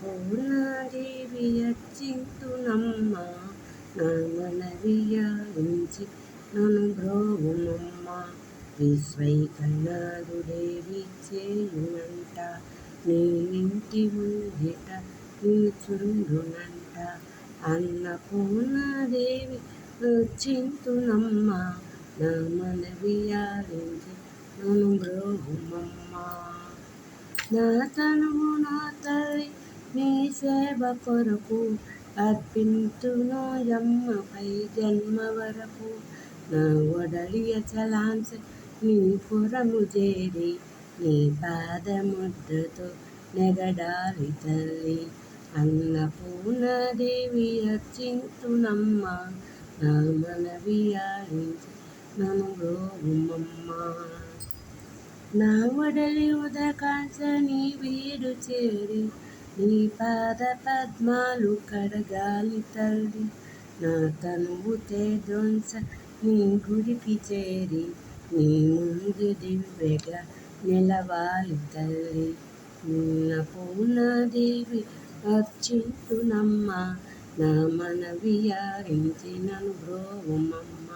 అన్నపూర్ణాదేవి అర్చింతునమ్మ నా మనవియాలించి నను బ్రోవునమ్మ విశ్వైకనాథుడేవి చేయునంట నీ ఇంటి ముంగిట నిలుచుండునంట అన్నపూర్ణాదేవి అర్చింతునమ్మ నా మనవియాలించి నను బ్రోవుమమ్మ నా తనువు నా తల్లి నీ సేవ కొరకు అర్పింతునోయమ్మపై జన్మ వరకు నా ఒడలియ చలాంచ నీ పురము చేరి నీ పాదముద్రతో నెగడాలి తల్లి అన్నపూర్ణాదేవి అర్చింతునమ్మ నా మనవియాలించి నను బ్రోవుమమ్మ నా ఒడలి ఉదకాంచ నీ వీడు చేరి నీ పాద పద్మాలు కడగాలి తల్లి నా తనువు తేజొంచ నీ గుడికి చేరి నీ ముందు దివ్యగా నిలవాలి తల్లి అన్నపూర్ణాదేవి అర్చింతునమ్మ నా మనవియాలించి నను బ్రోవుమమ్మ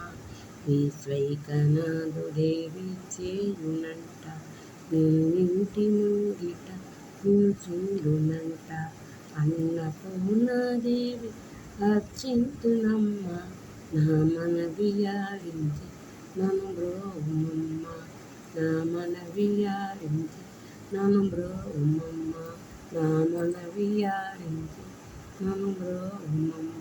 విశ్వైకనాథుడేవి చేయునంట నీ ఇంటి ముంగిట నిలుచుండునంట అన్నపూర్ణాదేవి అర్చింతునమ్మ నా మనవియాలించి నను బ్రోవుమమ్మ నా మనవియాలించి నను బ్రోవుమమ్మ నా మనవియాలించి నను బ్రోవుమమ్మ.